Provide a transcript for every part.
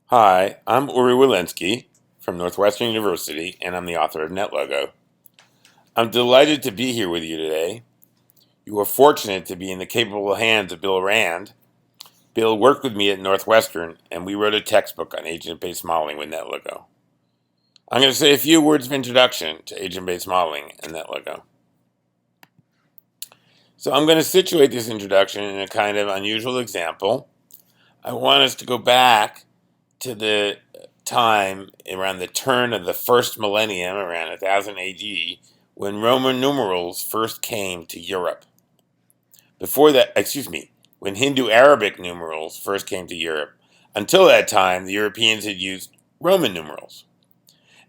Hi, I'm Uri Wilensky from Northwestern University, and I'm the author of NetLogo. I'm delighted to be here with you today. You are fortunate to be in the capable hands of Bill Rand. Bill worked with me at Northwestern, and we wrote a textbook on agent-based modeling with NetLogo. I'm going to say a few words of introduction to agent-based modeling and NetLogo. So I'm going to situate this introduction in a kind of unusual example. I want us to go back to the time around the turn of the first millennium, around 1000 AD, when Roman numerals first came to Europe. When Hindu-Arabic numerals first came to Europe. Until that time, the Europeans had used Roman numerals.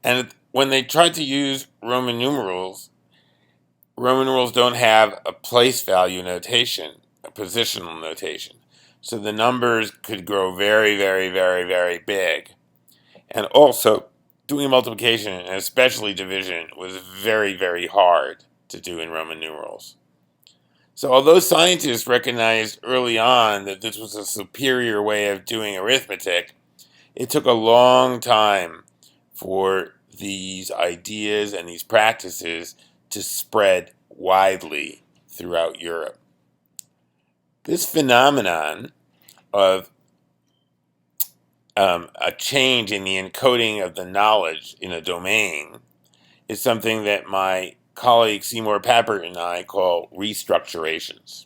And when they tried to use Roman numerals don't have a place value notation, a positional notation. So the numbers could grow very, very, very, very big. And also, doing multiplication, and especially division, was very, very hard to do in Roman numerals. So although scientists recognized early on that this was a superior way of doing arithmetic, it took a long time for these ideas and these practices to spread widely throughout Europe. This phenomenon of a change in the encoding of the knowledge in a domain is something that my colleague Seymour Papert and I call restructurations.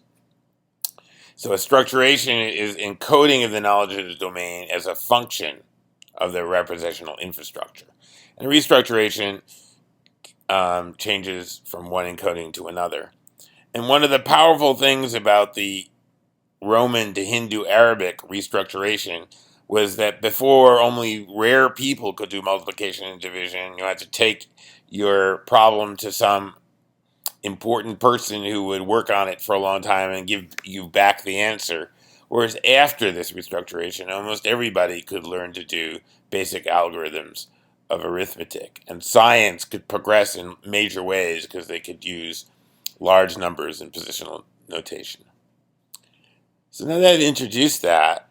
So a structuration is encoding of the knowledge of the domain as a function of the representational infrastructure. And restructuration changes from one encoding to another. And one of the powerful things about the Roman to Hindu-Arabic restructuration was that before only rare people could do multiplication and division, you had to take your problem to some important person who would work on it for a long time and give you back the answer. Whereas after this restructuration, almost everybody could learn to do basic algorithms of arithmetic. And science could progress in major ways because they could use large numbers and positional notation. So now that I've introduced that,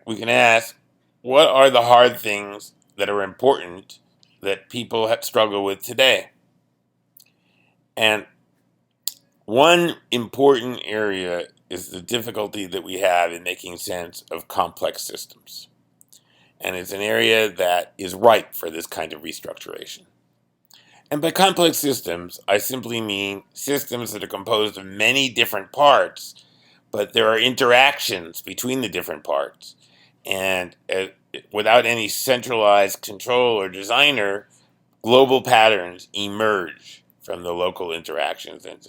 we can ask, what are the hard things that are important that people struggle with today? And one important area is the difficulty that we have in making sense of complex systems. And it's an area that is ripe for this kind of restructuration. And by complex systems, I simply mean systems that are composed of many different parts, but there are interactions between the different parts. And without any centralized control or designer, global patterns emerge from the local interactions and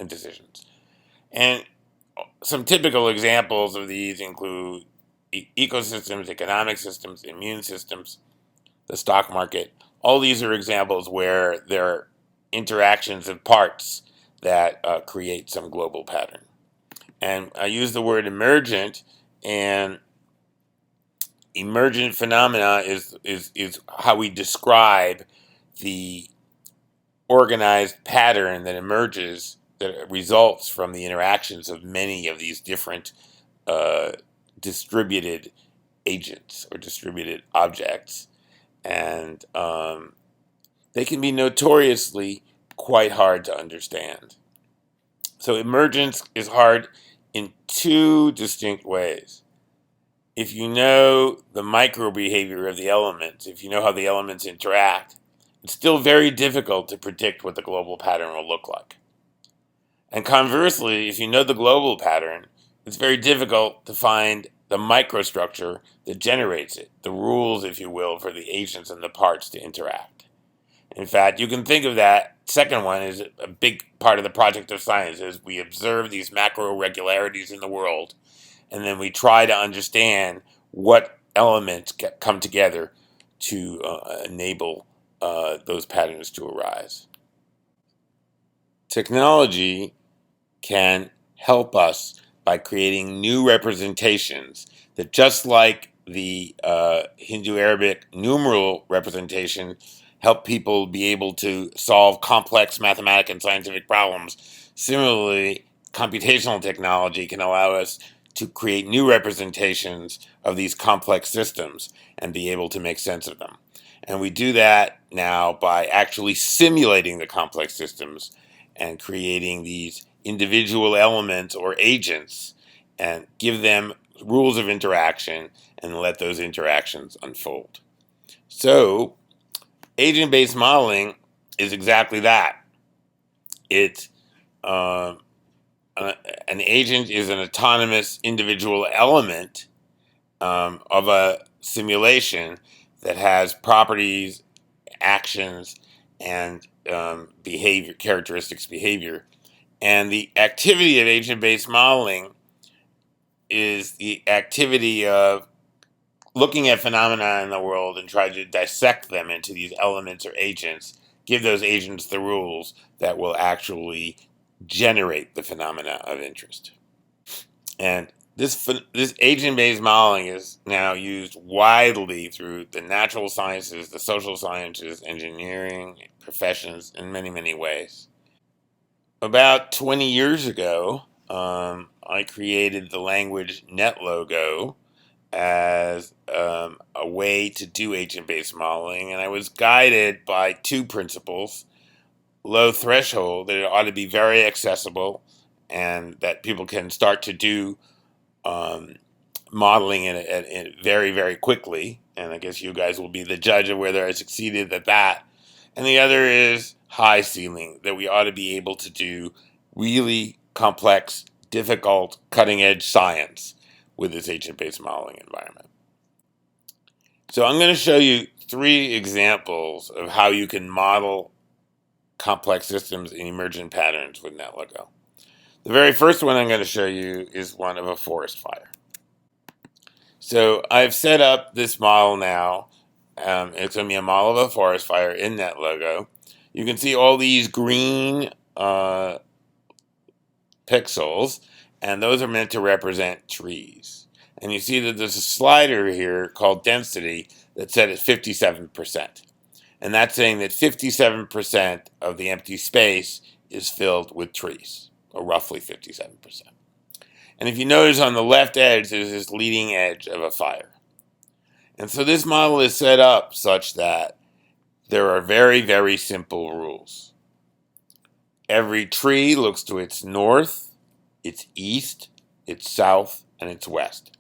decisions. And some typical examples of these include ecosystems, economic systems, immune systems, the stock market. All these are examples where there are interactions of parts that create some global pattern. And I use the word emergent, and emergent phenomena is how we describe the organized pattern that emerges, that results from the interactions of many of these different distributed agents or distributed objects. And they can be notoriously quite hard to understand. So emergence is hard in two distinct ways. If you know the micro behavior of the elements, if you know how the elements interact, it's still very difficult to predict what the global pattern will look like. And conversely, if you know the global pattern, it's very difficult to find the microstructure that generates it, the rules, if you will, for the agents and the parts to interact. In fact, you can think of that second one as a big part of the project of science, as we observe these macro regularities in the world, and then we try to understand what elements come together to enable those patterns to arise. Technology can help us by creating new representations that, just like the Hindu-Arabic numeral representation, help people be able to solve complex mathematical and scientific problems. Similarly, computational technology can allow us to create new representations of these complex systems and be able to make sense of them. And we do that now by actually simulating the complex systems and creating these individual elements or agents and give them rules of interaction and let those interactions unfold. So, agent-based modeling is exactly that. It's an agent is an autonomous individual element of a simulation that has properties, actions, and behavior, characteristics, behavior. And the activity of agent-based modeling is the activity of looking at phenomena in the world and try to dissect them into these elements or agents, give those agents the rules that will actually generate the phenomena of interest. And this agent-based modeling is now used widely through the natural sciences, the social sciences, engineering, professions, in many, many ways. About 20 years ago, I created the language NetLogo as a way to do agent-based modeling, and I was guided by two principles. Low threshold, that it ought to be very accessible and that people can start to do modeling in very, very quickly. And I guess you guys will be the judge of whether I succeeded at that. And the other is high ceiling, that we ought to be able to do really complex, difficult, cutting-edge science with this agent-based modeling environment. So I'm going to show you 3 examples of how you can model complex systems and emergent patterns with NetLogo. The very first one I'm going to show you is one of a forest fire. So I've set up this model now. It's going to be a model of a forest fire in NetLogo. You can see all these green pixels, and those are meant to represent trees. And you see that there's a slider here called density that's set at 57%. And that's saying that 57% of the empty space is filled with trees, or roughly 57%. And if you notice on the left edge, there's this leading edge of a fire. And so this model is set up such that there are very, very simple rules. Every tree looks to its north, its east, its south, and its west.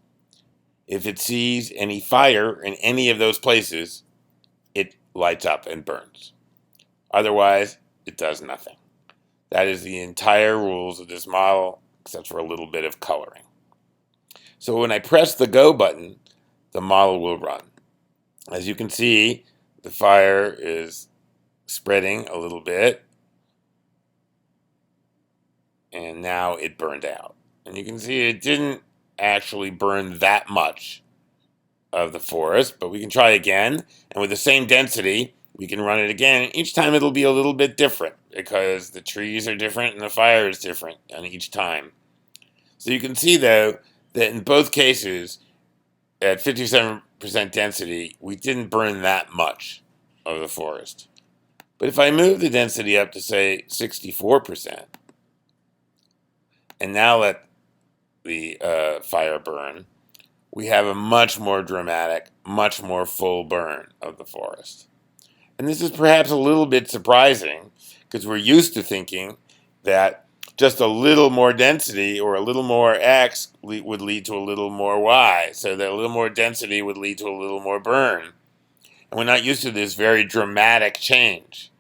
If it sees any fire in any of those places, it lights up and burns. Otherwise, it does nothing. That is the entire rules of this model, except for a little bit of coloring. So when I press the go button, the model will run. As you can see, the fire is spreading a little bit, and now it burned out. And you can see it didn't actually burn that much of the forest, but we can try again, and with the same density, we can run it again. Each time it'll be a little bit different because the trees are different and the fire is different on each time. So you can see, though, that in both cases, at 57% density, we didn't burn that much of the forest. But if I move the density up to, say, 64%, and now let the fire burn, we have a much more dramatic, much more full burn of the forest. And this is perhaps a little bit surprising because we're used to thinking that just a little more density or a little more X would lead to a little more Y, so that a little more density would lead to a little more burn. And we're not used to this very dramatic change.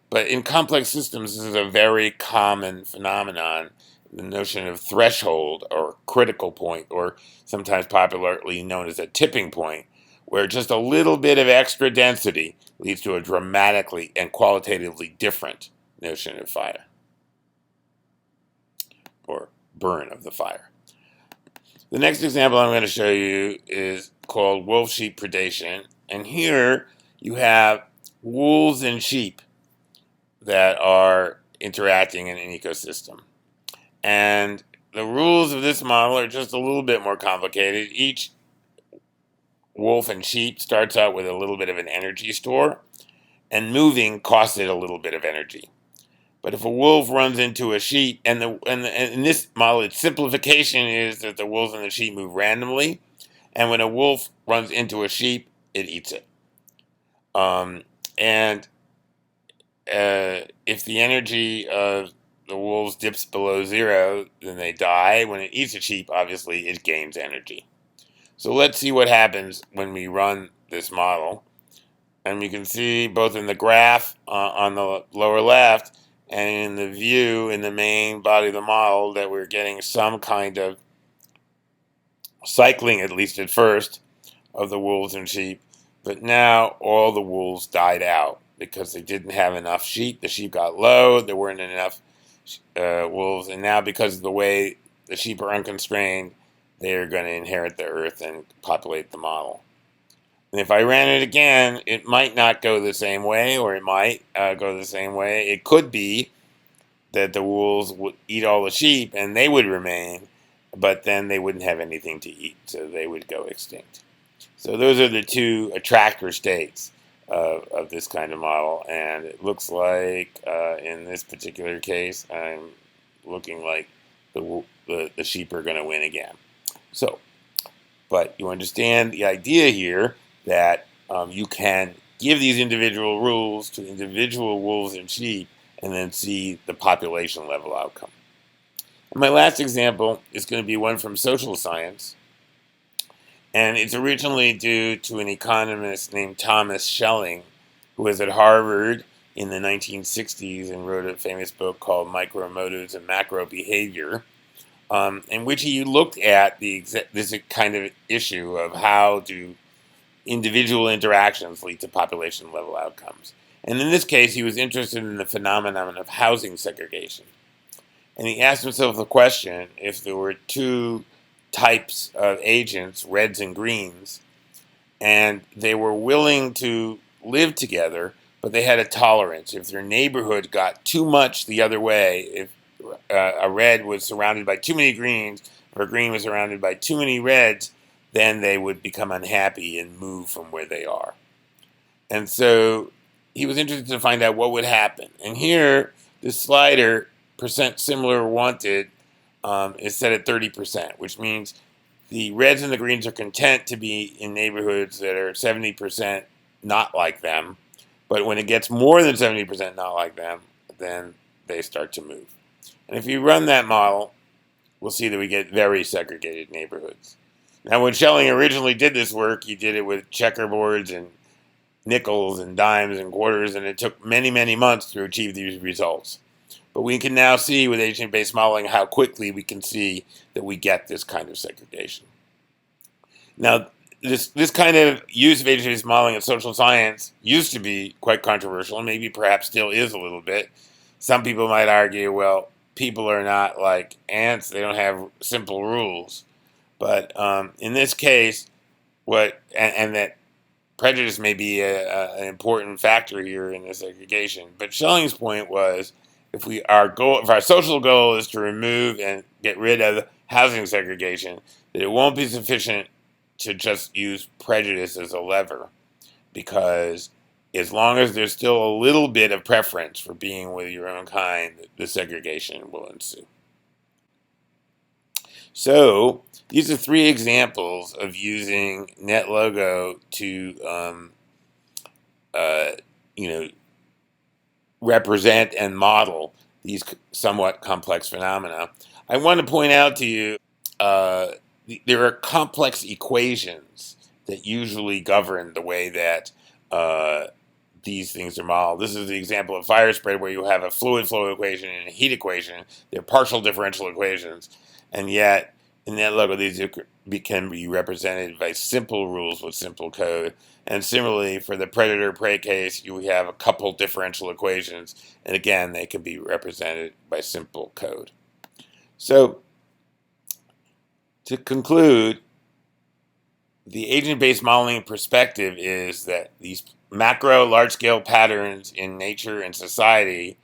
But in complex systems, this is a very common phenomenon, the notion of threshold or critical point, or sometimes popularly known as a tipping point, where just a little bit of extra density leads to a dramatically and qualitatively different notion of fire, or burn of the fire. The next example I'm going to show you is called wolf-sheep predation. And here you have wolves and sheep that are interacting in an ecosystem. And the rules of this model are just a little bit more complicated. Each wolf and sheep starts out with a little bit of an energy store, and moving costs it a little bit of energy. But if a wolf runs into a sheep, and in this model, its simplification is that the wolves and the sheep move randomly, and when a wolf runs into a sheep, it eats it. And if the energy of the wolves dips below zero, then they die. When it eats a sheep, obviously, it gains energy. So let's see what happens when we run this model. And you can see both in the graph on the lower left and in the view in the main body of the model that we're getting some kind of cycling, at least at first, of the wolves and sheep. But now all the wolves died out because they didn't have enough sheep. The sheep got low. There weren't enough wolves. And now because of the way the sheep are unconstrained, they're going to inherit the earth and populate the model. And if I ran it again, it might not go the same way, or it might go the same way. It could be that the wolves would eat all the sheep and they would remain, but then they wouldn't have anything to eat, so they would go extinct. So those are the two attractor states of this kind of model, and it looks like in this particular case, I'm looking like the sheep are going to win again. So, but you understand the idea here that you can give these individual rules to individual wolves and sheep and then see the population level outcome. And my last example is going to be one from social science. And it's originally due to an economist named Thomas Schelling, who was at Harvard in the 1960s and wrote a famous book called Micromotives and Macro Behavior, in which he looked at this kind of issue of how do individual interactions lead to population level outcomes. And in this case, he was interested in the phenomenon of housing segregation. And he asked himself the question, if there were two types of agents, reds and greens, and they were willing to live together, but they had a tolerance. If their neighborhood got too much the other way, if a red was surrounded by too many greens, or a green was surrounded by too many reds, then they would become unhappy and move from where they are. And so he was interested to find out what would happen. And here, the slider, percent similar wanted, is set at 30%, which means the reds and the greens are content to be in neighborhoods that are 70% not like them. But when it gets more than 70% not like them, then they start to move. And if you run that model, we'll see that we get very segregated neighborhoods. Now, when Schelling originally did this work, he did it with checkerboards and nickels and dimes and quarters, and it took many, many months to achieve these results. But we can now see with agent-based modeling how quickly we can see that we get this kind of segregation. Now, this kind of use of agent-based modeling in social science used to be quite controversial, and maybe perhaps still is a little bit. Some people might argue, well, people are not like ants, they don't have simple rules. But in this case, and that prejudice may be an important factor here in the segregation. But Schelling's point was, if our social goal is to remove and get rid of housing segregation, that it won't be sufficient to just use prejudice as a lever, because as long as there's still a little bit of preference for being with your own kind, the segregation will ensue. So these are three examples of using NetLogo to, represent and model these somewhat complex phenomena. I want to point out to you there are complex equations that usually govern the way that these things are modeled. This is the example of fire spread, where you have a fluid flow equation and a heat equation. They're partial differential equations, and yet in NetLogo these can be represented by simple rules with simple code. And similarly, for the predator-prey case, you have a couple differential equations, and again, they can be represented by simple code. So, to conclude, the agent-based modeling perspective is that these macro, large-scale patterns in nature and society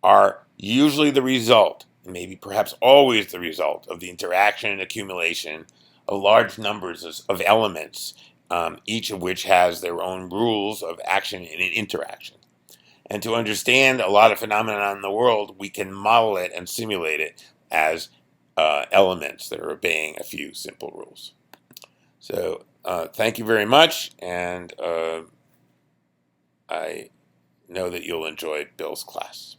are usually the result, maybe perhaps always the result, of the interaction and accumulation of large numbers of elements, each of which has their own rules of action and interaction. And to understand a lot of phenomena in the world, we can model it and simulate it as elements that are obeying a few simple rules. So thank you very much, and I know that you'll enjoy Bill's class.